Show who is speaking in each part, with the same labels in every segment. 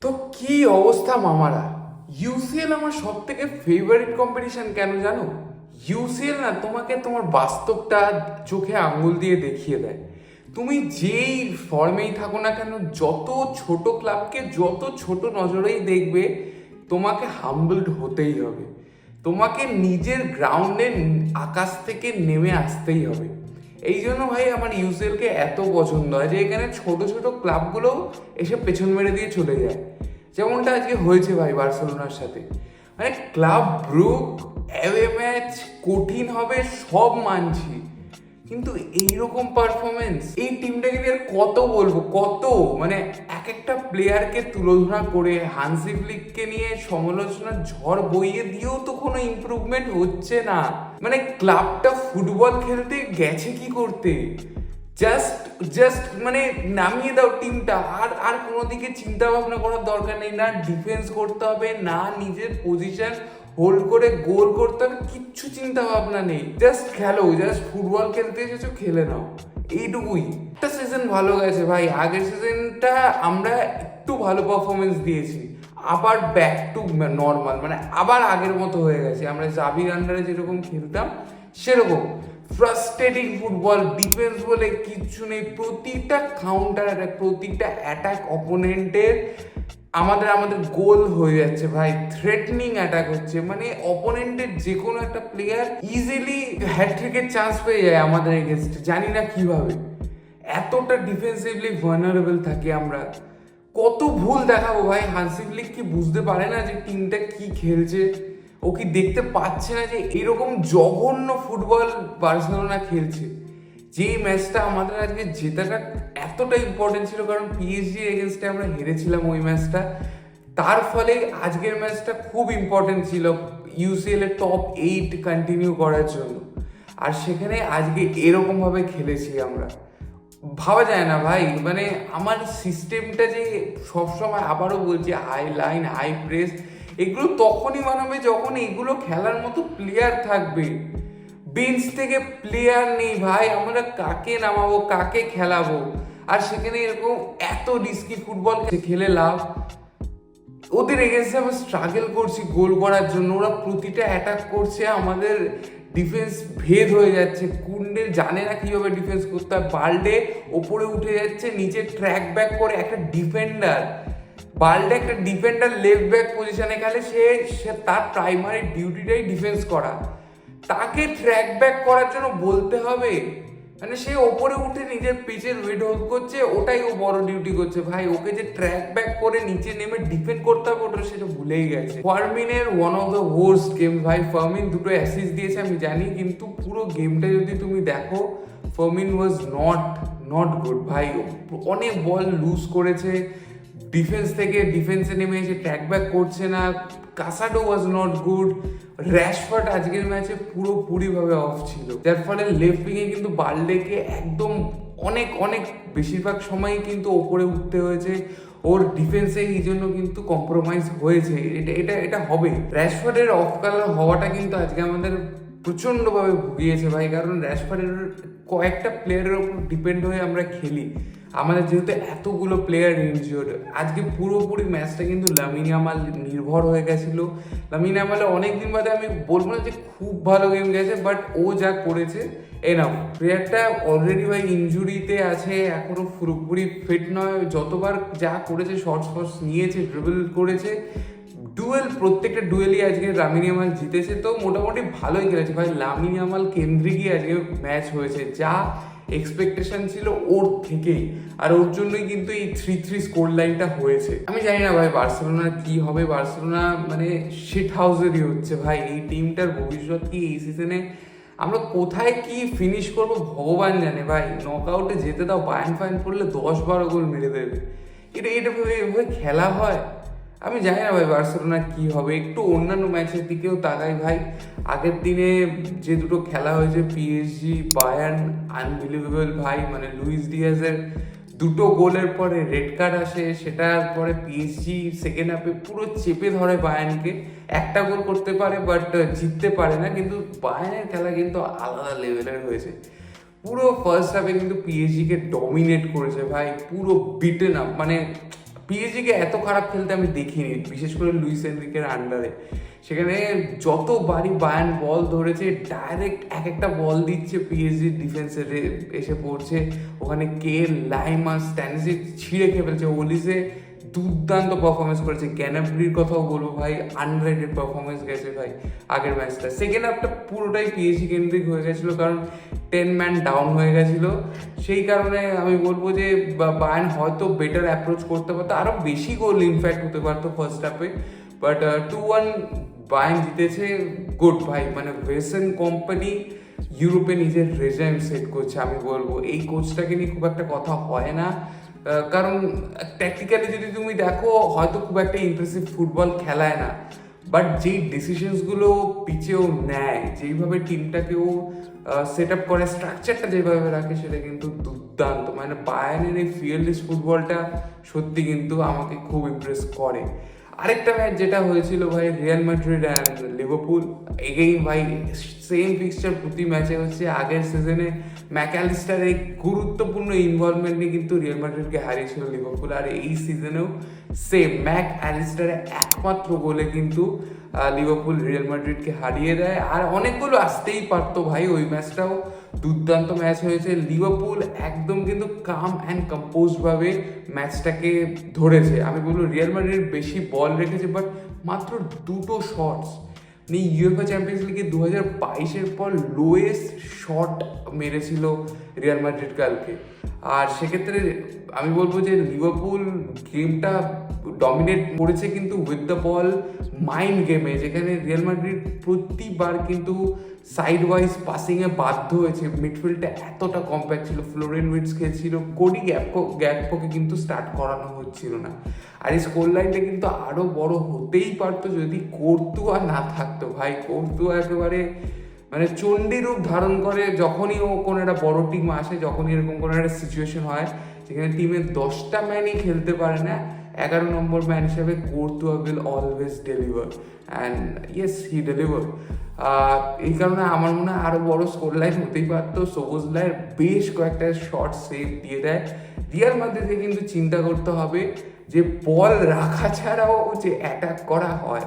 Speaker 1: তো কি অবস্থা মামারা। ইউসিএল আমার সব থেকে ফেভারিট কম্পিটিশন কেন জানো? ইউসিএল না তোমাকে তোমার বাস্তবটা চোখে আঙ্গুল দিয়ে দেখিয়ে দেয়। তুমি যেই ফর্মেই থাকো না কেন, যত ছোট ক্লাবকে যত ছোট নজরেই দেখবে, তোমাকে হাম্বলড হতেই হবে। তোমাকে নিজের গ্রাউন্ডে আকাশ থেকে নেমে আসতেই হবে। এই জন্য ভাই আমার ইউসিএলকে এত পছন্দ হয় যে এখানে ছোট ছোট ক্লাবগুলো এসে পেছন মেরে দিয়ে চলে যায়, যেমনটা আজকে হয়েছে ভাই বার্সেলোনার সাথে। মানে ক্লাব ব্রুক অ্যাওয়ে ম্যাচ কঠিন হবে সব মানছি, কিন্তু এইরকম পারফরমেন্স এই টিমটাকে নিয়ে আর কত বলবো, কত মানে এক একটা প্লেয়ারকে তুলনা করে হান্সি ফ্লিককে নিয়ে সমালোচনার ঝড় বইয়ে দিয়েও তো কোনো ইমপ্রুভমেন্ট হচ্ছে না। মানে ক্লাবটা ফুটবল খেলতে গেছে কি করতে? জাস্ট জাস্ট মানে নামিয়ে দাও টিমটা, আর আর কোনো দিকে চিন্তা ভাবনা করার দরকার নেই। না ডিফেন্স করতে হবে, না নিজের পজিশন হোল্ড করে গোল করতে হবে, কিচ্ছু চিন্তা ভাবনা নেই। জাস্ট খেলো, জাস্ট ফুটবল খেলতে এসেছো, খেলে নাও, এইটুকুই। একটা সিজন ভালো গেছে ভাই, আগের সিজনটা আমরা একটু ভালো পারফরমেন্স দিয়েছি, আবার ব্যাক টু নর্মাল, মানে আবার আগের মতো হয়ে গেছে। আমরা জাভির আন্ডারে যেরকম খেলতাম সেরকম ফ্রাস্ট্রেটিং ফুটবল, ডিফেন্স বলে কিচ্ছু নেই। প্রতিটা কাউন্টার অ্যাটাক, প্রতিটা অ্যাটাক অপোনেন্টের আমাদের আমাদের গোল হয়ে যাচ্ছে ভাই। থ্রেটনিং অ্যাটাক হচ্ছে, মানে অপোনেন্টের যে কোনো একটা প্লেয়ার ইজিলি হ্যাট্রিকের চান্স পেয়ে যায় আমাদের এগেনস্টে, জানি না কিভাবে। এতটা ডিফেন্সিভলি ভালনারেবল থাকি আমরা। কত ভুল দেখাবো ভাই, হান্সি ফ্লিক কি বুঝতে পারে না যে টিমটা কি খেলছে? ও কি দেখতে পাচ্ছে না যে এরকম জঘন্য ফুটবল বার্সেলোনা খেলছে? যেই ম্যাচটা আমাদের আজকে জেতাটা এতটা ইম্পর্টেন্ট ছিল, কারণ পিএসজি এগেনস্টে আমরা হেরেছিলাম ওই ম্যাচটা। তার ফলে আজকের ম্যাচটা খুব ইম্পর্টেন্ট ছিল ইউসিএল এর টপ 8 কন্টিনিউ করার জন্য। আর সেখানে আজকে এরকমভাবে খেলেছি আমরা, ভাবা যায় না ভাই। মানে আমার সিস্টেমটা যে সবসময়, আবারও বলছি, হাই লাইন হাই প্রেস, এগুলো তখনই মানাবে যখন এগুলো খেলার মতো প্লেয়ার থাকবে। বেঞ্চ থেকে প্লেয়ার নেই ভাই, আমরা কাকে নামাবো, কাকে খেলাবো? আর সেখানে এরকম এত রিস্কি ফুটবল খেলে লাভ? ওদের এগেন্সে আমরা স্ট্রাগল করছি গোল করার জন্য, ওরা প্রতিটা অ্যাটাক করছে, আমাদের ডিফেন্স ভেদ হয়ে যাচ্ছে। কুন্ডে জানে না কিভাবে ডিফেন্স করতে হয়, বাল্ডে ওপরে উঠে যাচ্ছে, নিচে ট্র্যাক ব্যাক করে একটা ডিফেন্ডার, বাল্ডে একটা ডিফেন্ডার লেফট ব্যাক পজিশনে খেলে, সে তার প্রাইমারি ডিউটিটাই ডিফেন্স করা, তাকে ট্র্যাক ব্যাক করার জন্য বলতে হবে? মানে সে ওপরে উঠে নিজের পিচের ওয়েট হোল্ড করছে, ওটাই ও বড় ডিউটি করছে ভাই। ওকে যে ট্র্যাক ব্যাক করে নিচে নেমে ডিফেন্ড করতে হবে, ওটা সেটা ভুলেই গেছে। ফার্মিনের one of the worst game ভাই। ফার্মিন দুটো অ্যাসিস্ট দিয়েছে আমি জানি, কিন্তু পুরো গেমটা যদি তুমি দেখো, ফার্মিন ওয়াজ নট গুড ভাই। অনেক বল লুজ করেছে, ডিফেন্স থেকে ডিফেন্সে নেমে এসে ট্র্যাক ব্যাক করছে না। কাসাডো ওয়াজ নট গুড। র্যাশফোর্ড আজকের ম্যাচে পুরোপুরিভাবে অফ ছিল, যার ফলে লেফট উইংয়ে কিন্তু বাল্ডেকে একদম অনেক অনেক বেশিরভাগ সময়ই কিন্তু ওপরে উঠতে হয়েছে। ওর ডিফেন্সে এই জন্য কিন্তু কম্প্রোমাইজ হয়েছে। এটা এটা এটা হবে। র্যাশফোর্ডের অফ কালার হওয়াটা কিন্তু আজকে আমাদের প্রচণ্ডভাবে ভুগিয়েছে ভাই, কারণ র্যাশফোর্ডের কয়েকটা প্লেয়ারের ওপর ডিপেন্ড হয়ে আমরা খেলি। আমাদের যেহেতু এতগুলো প্লেয়ার ইনজিওর্ড, আজকে পুরোপুরি ম্যাচটা কিন্তু লামিন ইয়ামাল নির্ভর হয়ে গেছিলো। লামিন ইয়ামালে অনেকদিন বাদে, আমি বলবো না যে খুব ভালো গেম গেছে, বাট ও যা করেছে এনাফ। প্লেয়ারটা অলরেডি ভাই ইনজুরিতে আছে, এখনো পুরোপুরি ফিট নয়। যতবার যা করেছে, শর্টস নিয়েছে, ড্রিবল করেছে, ডুয়েল, প্রত্যেকটা ডুয়েলই আজকে লামিন ইয়ামাল জিতেছে। তো মোটামুটি ভালোই খেলেছে ভাই। লামিন ইয়ামাল কেন্দ্রিকই আজকে ম্যাচ হয়েছে, যা এক্সপেকটেশন ছিল ওর থেকেই, আর ওর জন্যই কিন্তু এই 3-3 স্কোর লাইনটা হয়েছে। আমি জানি না ভাই বার্সেলোনার কি হবে। বার্সেলোনা মানে শিট হাউসেরই হচ্ছে ভাই। এই টিমটার ভবিষ্যৎ কি এই সিজনে আমরা কোথায় কি ফিনিশ করবো ভগবান জানে ভাই। নক আউটে যেতে দাও, বায়ান ফায়ান পড়লে 10-12 গোল মেরে দেবে। এটা এভাবে খেলা হয়? আমি জানি না ভাই বার্সেলোনা কি হবে। একটু অন্যান্য ম্যাচের দিকেও তাকাই ভাই। আগের দিনে যে দুটো খেলা হয়েছে, পিএসজি বায়ার্ন, আনবিলিভেবল ভাই। মানে লুইস ডিয়াজের দুটো গোলের পরে রেড কার্ড আসে, সেটার পরে পিএসজি সেকেন্ড হাফে পুরো চেপে ধরে বায়ার্নকে। একটা গোল করতে পারে বাট জিততে পারে না, কিন্তু বায়ার্নের খেলা কিন্তু আলাদা লেভেলের হয়েছে। পুরো ফার্স্ট হাফে কিন্তু পিএসজি কে ডমিনেট করেছে ভাই, পুরো বিটেন আপ। মানে পিএসজিকে এত খারাপ খেলতে আমি দেখিনি, বিশেষ করে লুইস এনরিকের আন্ডারে। সেখানে যতবারই বায়ার্ন বল ধরেছে ডাইরেক্ট এক একটা বল দিচ্ছে পিএসজির ডিফেন্সে এসে পড়ছে, ওখানে কে লাইমা স্ট্যানিসিক ছিঁড়ে খেয়ে ফেলছে, ওলিসে দুর্দান্ত পারফরমেন্স করেছে, গ্যানাব্রির কথাও বলবো ভাই, আন্ডাররেটেড পারফরমেন্স গেছে ভাই আগের ম্যাচটা। সেকেন্ড হাফটা পুরোটাই পিএসজি কেন্দ্রিক হয়ে গেছিলো, কারণ 10 ম্যান ডাউন হয়ে গেছিলো। সেই কারণে আমি বলবো যে বায়ার্ন হয়তো বেটার অ্যাপ্রোচ করতে পারতো, আরও বেশি গোল ইনফ্যাক্ট হতে পারতো ফার্স্ট হাফে, বাট 2-1 বায়ার্ন জিতেছে। গুড ভাই, মানে ভেসেন কোম্পানি ইউরোপে নিজের রেজাইম সেট করছে। আমি বলবো এই কোচটাকে নিয়ে খুব একটা কথা হয় না, কারণ ট্যাকটিক্যালি যদি তুমি দেখো হয়তো খুব একটা ইমপ্রেসিভ ফুটবল খেলায় না, বাট যেই ডিসিশনসগুলো পিচেও নেয়, যেইভাবে টিমটাকেও সেট আপ করে, স্ট্রাকচারটা যেভাবে রাখে, সেটা কিন্তু দুর্দান্ত। মানে বায়ার্নের এই ফিয়ারলেস ফুটবলটা সত্যি কিন্তু আমাকে খুব ইমপ্রেস করে। আরেকটা ম্যাচ যেটা হয়েছিল ভাই, Real Madrid and Liverpool, again ভাই সেম ফিক্সচার প্রতি ম্যাচে হচ্ছে। আগের সিজনে ম্যাকঅ্যালিস্টার এই গুরুত্বপূর্ণ ইনভলভমেন্ট নিয়ে কিন্তু রিয়াল মাদ্রিদকে হারিয়েছিল লিভারপুল, আর এই সিজনেও সেম ম্যাকঅ্যালিস্টারের একমাত্র গোলে কিন্তু লিভারপুল রিয়াল মাদ্রিদকে হারিয়ে দেয়। আর অনেকগুলো আসতেই পারতো ভাই, ওই ম্যাচটাও দুর্দান্ত ম্যাচ হয়েছে। লিভারপুল একদম কিন্তু কাম অ্যান্ড কম্পোজভাবে ম্যাচটাকে ধরেছে। আমি বলবো রিয়াল মাদ্রিদ বেশি বল রেখেছে, বাট মাত্র 2টো শটস, মানে ইউএফএ চ্যাম্পিয়ন্স লিগে 2022-এর পর লোয়েস্ট শট মেরেছিল রিয়াল মাদ্রিদ কালকে। আর সেক্ষেত্রে আমি বলবো যে লিভারপুল গেমটা ডমিনেট করেছে কিন্তু উইথ দ্য বল মাইন্ড গেমে, যেখানে রিয়াল মাদ্রিদ প্রতিবার কিন্তু সাইড ওয়াইজ পাসিংয়ে বাধ্য হয়েছে। মিডফিল্ডটা এতটা কম্প্যাক্ট ছিল, ফ্লোরিন উইটস খেলছিল, কোডি গ্যাকপোকে কিন্তু স্টার্ট করানো হচ্ছিল না। আর এই স্কোর লাইনটা কিন্তু আরও বড় হতেই পারতো যদি কোর্তুয়া না থাকতো ভাই। কোর্তুয়া একেবারে মানে চণ্ডী রূপ ধারণ করে যখনই ও কোনো একটা বড় টিম আসে, যখনই এরকম কোনো একটা সিচুয়েশন হয় যেখানে টিমের 10টা ম্যানই খেলতে পারে না, 11 নম্বর ম্যান হিসেবে Courtois will always deliver, and yes he deliver. এই কারণে আমার মনে হয় আরও বড় স্কোর লাইন হতেই পারতো। সবুজলাইয়ের বেশ কয়েকটা শর্ট সেভ দিয়ে দেয়। রিয়াল মাদ্রিদকে কিন্তু চিন্তা করতে হবে যে বল রাখা ছাড়াও যে অ্যাটাক করা হয়,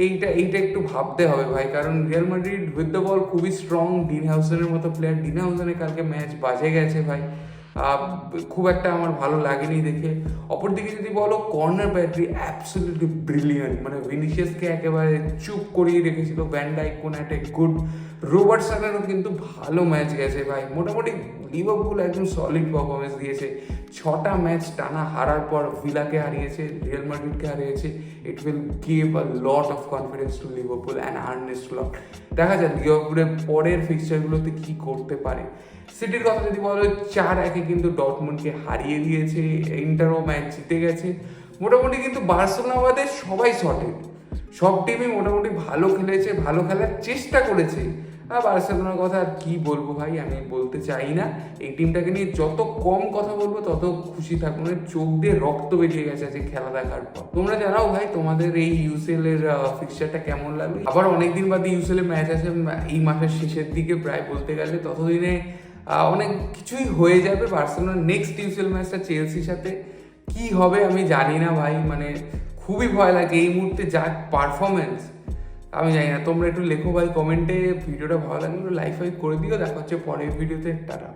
Speaker 1: এইটা একটু ভাবতে হবে ভাই, কারণ Real Madrid with the ball খুবই স্ট্রং। ডিন হাউসেনের মতো প্লেয়ার, ডিন হাউসেনের কালকে ম্যাচ বাজে গেছে ভাই, খুব একটা আমার ভালো লাগেনি দেখে। অপরদিকে যদি বলো কর্নার ব্যাটারি অ্যাবসলিউটলি ব্রিলিয়ান্ট, মানে ভিনিসিয়াসকে একেবারে চুপ করিয়ে রেখেছিল। ভ্যান ডাইক কোনো একটা গুড, রোবার্টসনেরও কিন্তু ভালো ম্যাচ গেছে ভাই। মোটামুটি লিভারপুল একদম সলিড পারফরমেন্স দিয়েছে। 6টা ম্যাচ টানা হারার পর ভিলাকে হারিয়েছে, রিয়াল মাদ্রিদকে হারিয়েছে। It will give a lot of confidence to Liverpool and আর্নে slot. দেখা যায় লিভারপুলের পরের ফিক্সচারগুলোতে কী করতে পারে। সিটির কথা যদি বলো, 4-1 কিন্তু ডর্টমুন্ডকে হারিয়ে দিয়েছে, ইন্টারও ম্যাচ জিতে গেছে। মোটামুটি কিন্তু বার্সেলোনা বাদে সবাই সর্টেড, সব টিমই মোটামুটি ভালো খেলেছে, ভালো খেলার চেষ্টা করেছে। আর বার্সেলোনার কথা আর কি বলবো ভাই, আমি বলতে চাই না। এই টিমটাকে নিয়ে যত কম কথা বলবো তত খুশি থাকবো, মানে চোখ দিয়ে রক্ত বেরিয়ে গেছে আজকে খেলা দেখার পর। তোমরা জানাও ভাই তোমাদের এই ইউসিএল এর ফিক্সচারটা কেমন লাগলো। আবার অনেকদিন বাদে ইউসিএল এর ম্যাচ আছে এই মাসের শেষের দিকে, প্রায় বলতে গেলে ততদিনে অনেক কিছুই হয়ে যাবে। বার্সেলোনার নেক্সট ইউসিএল ম্যাচটা চেলসির সাথে, কি হবে আমি জানি না ভাই, মানে খুবই ভয় লাগে এই মুহূর্তে যা পারফরমেন্স। আমি জানি না, তোমরা একটু লেখো ভাই কমেন্টে। ভিডিওটা ভালো লাগলে লাইক করে দিও। দেখা হচ্ছে পরের ভিডিওতে। টাটা।